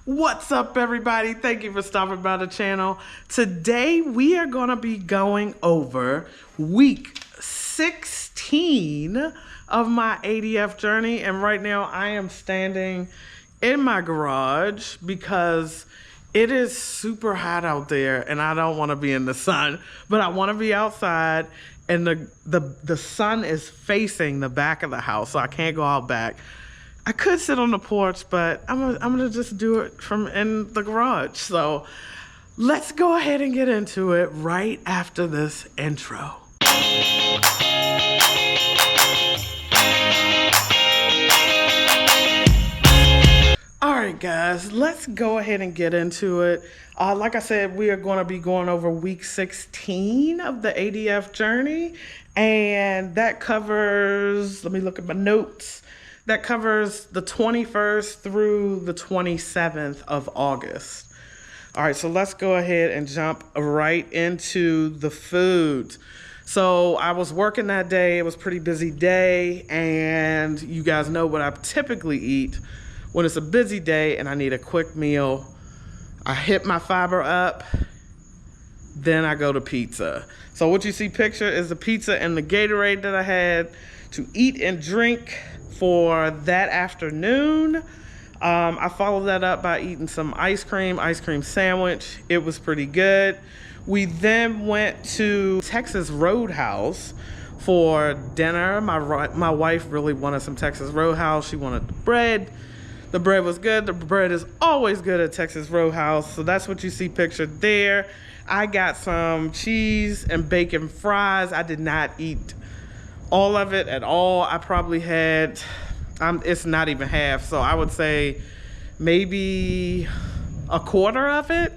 What's up, everybody? Thank you for stopping by the channel. Today we are going to be going over week 16 of my ADF journey, and right now I am standing in my garage because it is super hot out there and I don't want to be in the sun, but I want to be outside, and the sun is facing the back of the house, so I can't go out back. I could sit on the porch, but I'm gonna just do it from in the garage. So let's go ahead and get into it right after this intro. All right, guys, let's go ahead and get into it. Like I said, we are going to be going over week 16 of the ADF journey, and that covers, let me look at my notes. That covers the 21st through the 27th of August. All right, so let's go ahead and jump right into the food. So I was working that day. It was a pretty busy day, and you guys know what I typically eat when it's a busy day and I need a quick meal. I hit my fiber up, then I go to pizza. So what you see pictured is the pizza and the Gatorade that I had to eat and drink for that afternoon. I followed that up by eating some ice cream sandwich. It was pretty good. We then went to Texas Roadhouse for dinner. My wife really wanted some Texas Roadhouse. She wanted the bread. The bread was good. The bread is always good at Texas Roadhouse. So that's what you see pictured there. I got some cheese and bacon fries. I did not eat all of it at all. I probably had, it's not even half, so I would say maybe a quarter of it,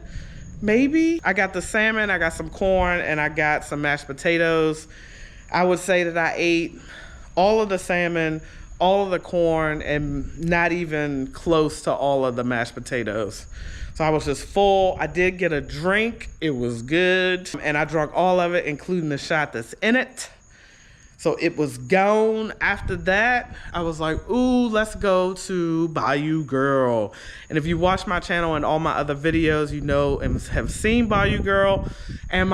maybe. I got the salmon, I got some corn, and I got some mashed potatoes. I would say that I ate all of the salmon, all of the corn, and not even close to all of the mashed potatoes. So I was just full. I did get a drink, it was good, and I drank all of it, including the shot that's in it. So it was gone. After that, I was like, ooh, let's go to Bayou Girl. And if you watch my channel and all my other videos, you know and have seen Bayou Girl. And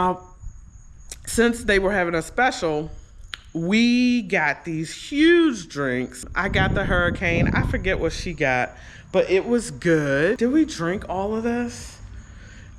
since they were having a special, we got these huge drinks. I got the Hurricane. I forget what she got, but it was good. Did we drink all of this?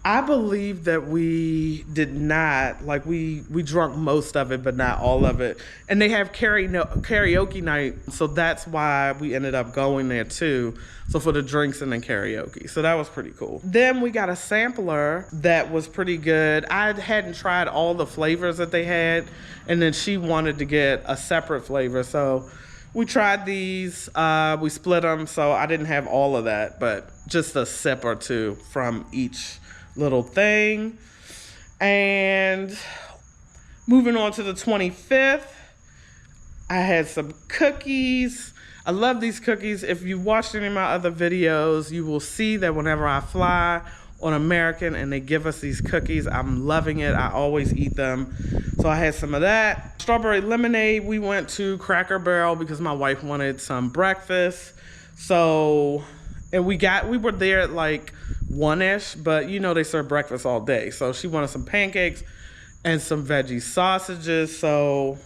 I believe that we did not. Like, we drunk most of it, but not all of it. And they have karaoke night, so that's why we ended up going there too. So for the drinks and then karaoke. So that was pretty cool. Then we got a sampler that was pretty good. I hadn't tried all the flavors that they had, and then she wanted to get a separate flavor. So we tried these, we split them, so I didn't have all of that, but just a sip or two from each little thing. And moving on to the 25th, I had some cookies. I love these cookies. If you watched any of my other videos, you will see that whenever I fly on American and they give us these cookies, I'm loving it. I always eat them. So I had some of that. Strawberry lemonade, we went to Cracker Barrel because my wife wanted some breakfast. So, and we were there at like 1-ish, but you know they serve breakfast all day. So she wanted some pancakes and some veggie sausages. So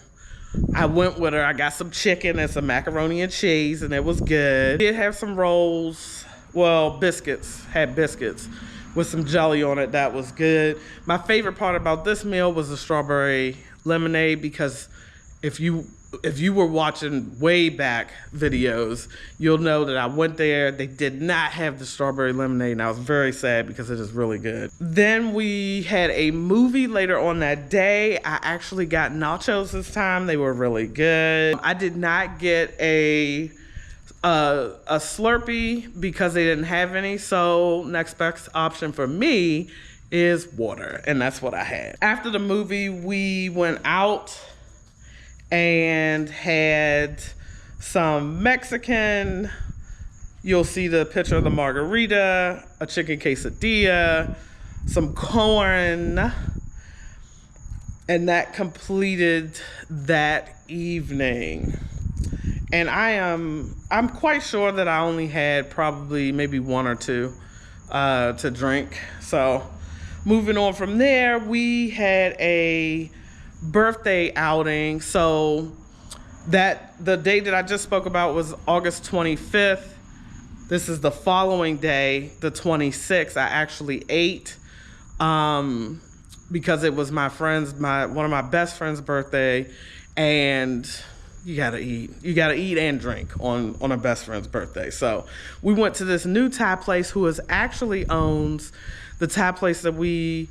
I went with her. I got some chicken and some macaroni and cheese, and it was good. Did have some rolls, well, biscuits, had biscuits with some jelly on it. That was good. My favorite part about this meal was the strawberry lemonade, because if you were watching way back videos, you'll know that I went there. They did not have the strawberry lemonade, and I was very sad because it is really good. Then we had a movie later on that day. I actually got nachos this time. They were really good. I did not get a Slurpee because they didn't have any, so next best option for me is water, and that's what I had. After the movie, we went out and had some Mexican. You'll see the picture of the margarita, a chicken quesadilla, some corn, and that completed that evening. And I'm quite sure that I only had probably maybe one or two to drink. So moving on from there, we had a birthday outing. So the day that I just spoke about was August 25th. This is the following day, the 26th. I actually ate because it was my friend's, one of my best friend's birthday, and you gotta eat. You gotta eat and drink on a best friend's birthday. So we went to this new Thai place who actually owns the Thai place that we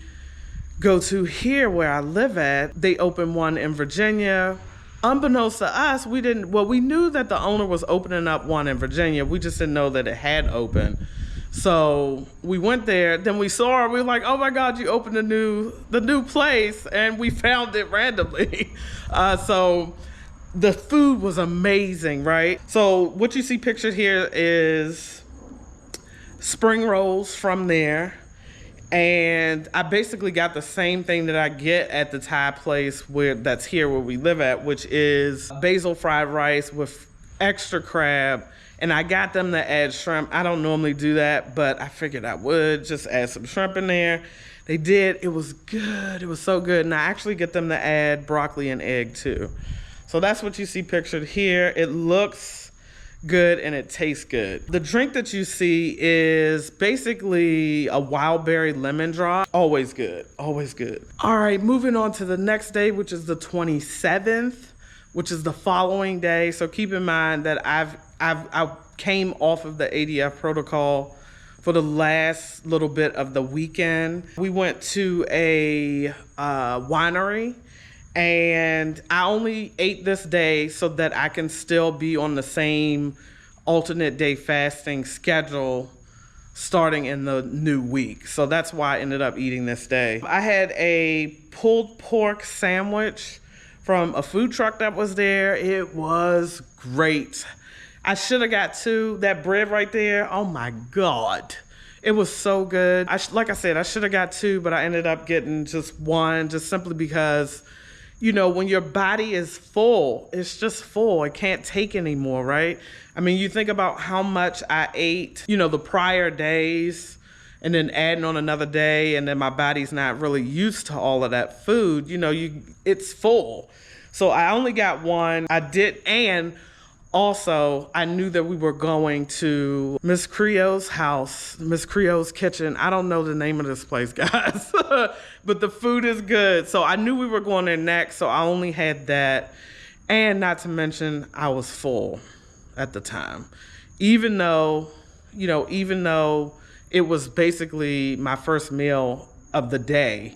go to here where I live at. They opened one in Virginia. Unbeknownst to us, we knew that the owner was opening up one in Virginia. We just didn't know that it had opened. So we went there, then we saw her, we were like, oh my God, you opened the new place, and we found it randomly. So the food was amazing, right? So what you see pictured here is spring rolls from there. And I basically got the same thing that I get at the Thai place that's here where we live at, which is basil fried rice with extra crab. And I got them to add shrimp. I don't normally do that, but I figured I would just add some shrimp in there. They did. It was good. It was so good. And I actually get them to add broccoli and egg too. So that's what you see pictured here. It looks good and it tastes good. The drink that you see is basically a wild berry lemon drop. Always good, always good. All right, moving on to the next day, which is the 27th, which is the following day. So keep in mind that I came off of the ADF protocol for the last little bit of the weekend. We went to a winery, and I only ate this day so that I can still be on the same alternate day fasting schedule starting in the new week. So that's why I ended up eating this day. I had a pulled pork sandwich from a food truck that was there. It was great. I should have got two. That bread right there, oh my God. It was so good. Like I said, I should have got two, but I ended up getting just one, just simply because, you know, when your body is full, it's just full. It can't take anymore, right? I mean, you think about how much I ate, you know, the prior days, and then adding on another day, and then my body's not really used to all of that food. You know, it's full. So I only got one. And also, I knew that we were going to Miss Creole's house, Miss Creole's kitchen. I don't know the name of this place, guys, but the food is good. So I knew we were going there next, so I only had that. And not to mention, I was full at the time. Even though it was basically my first meal of the day,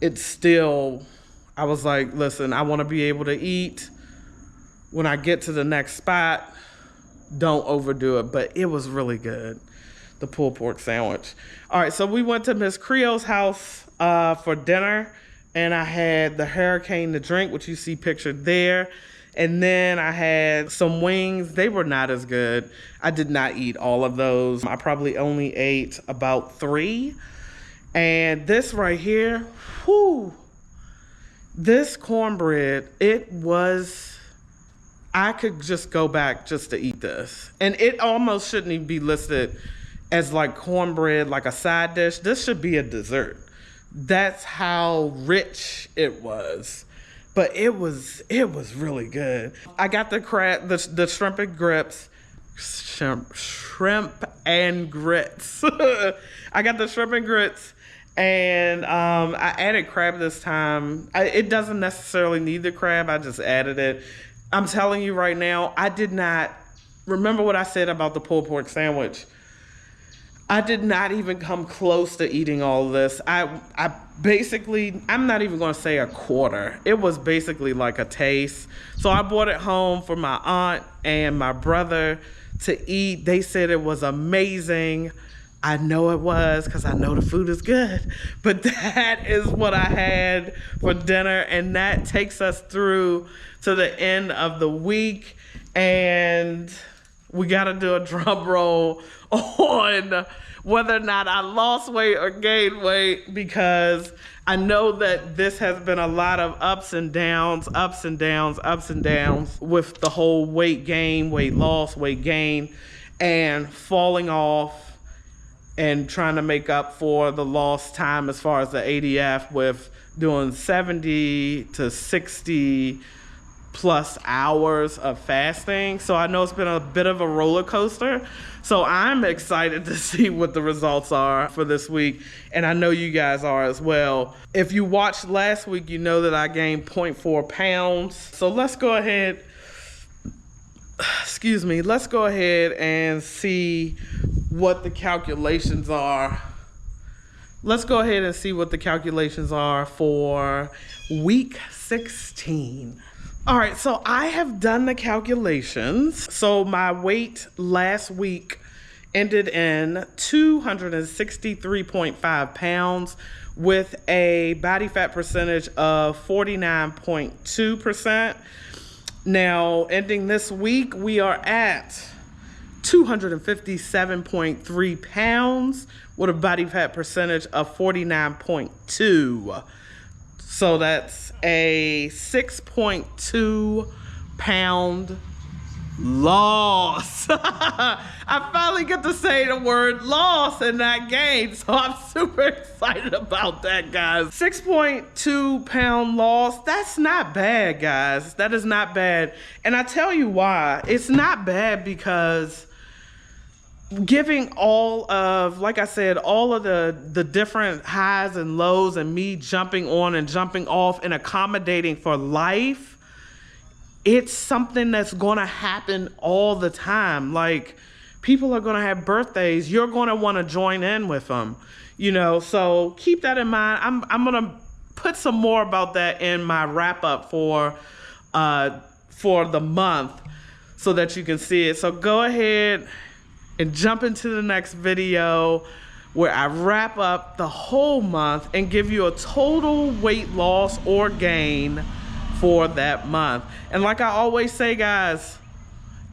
I was like, listen, I want to be able to eat. When I get to the next spot, don't overdo it. But it was really good, the pulled pork sandwich. All right, so we went to Miss Creole's house for dinner, and I had the Hurricane to drink, which you see pictured there. And then I had some wings. They were not as good. I did not eat all of those. I probably only ate about 3. And this right here, whew, this cornbread, I could just go back just to eat this. And it almost shouldn't even be listed as like cornbread, like a side dish. This should be a dessert. That's how rich it was. But it was really good. I got the crab, the shrimp and grits. Shrimp and grits. I got the shrimp and grits. And I added crab this time. It doesn't necessarily need the crab. I just added it. I'm telling you right now, I did not remember what I said about the pulled pork sandwich. I did not even come close to eating all of this. I'm not even going to say a quarter. It was basically like a taste. So I brought it home for my aunt and my brother to eat. They said it was amazing. I know it was, because I know the food is good. But that is what I had for dinner, and that takes us through to the end of the week. And we got to do a drum roll on whether or not I lost weight or gained weight, because I know that this has been a lot of ups and downs with the whole weight gain, weight loss, weight gain, and falling off and trying to make up for the lost time as far as the ADF with doing 70 to 60 plus hours of fasting. So I know it's been a bit of a roller coaster. So I'm excited to see what the results are for this week. And I know you guys are as well. If you watched last week, you know that I gained 0.4 pounds. So let's go ahead, let's go ahead and see what the calculations are. Let's go ahead and see what the calculations are for week 16. All right, so I have done the calculations. So my weight last week ended in 263.5 pounds with a body fat percentage of 49.2%. Now, ending this week, we are at 257.3 pounds with a body fat percentage of 49.2. So that's a 6.2 pound loss. I finally get to say the word loss and not gain, so I'm super excited about that, guys. 6.2 pound loss, that's not bad, guys. That is not bad. And I tell you why. It's not bad because giving all of, like I said, all of the different highs and lows and me jumping on and jumping off and accommodating for life, it's something that's going to happen all the time. Like, people are going to have birthdays. You're going to want to join in with them, you know, so keep that in mind. I'm going to put some more about that in my wrap up for the month so that you can see it. So go ahead and jump into the next video where I wrap up the whole month and give you a total weight loss or gain for that month. And like I always say, guys,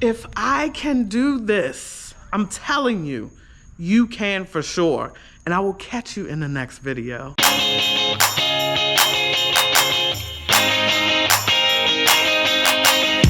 if I can do this, I'm telling you, you can for sure. And I will catch you in the next video.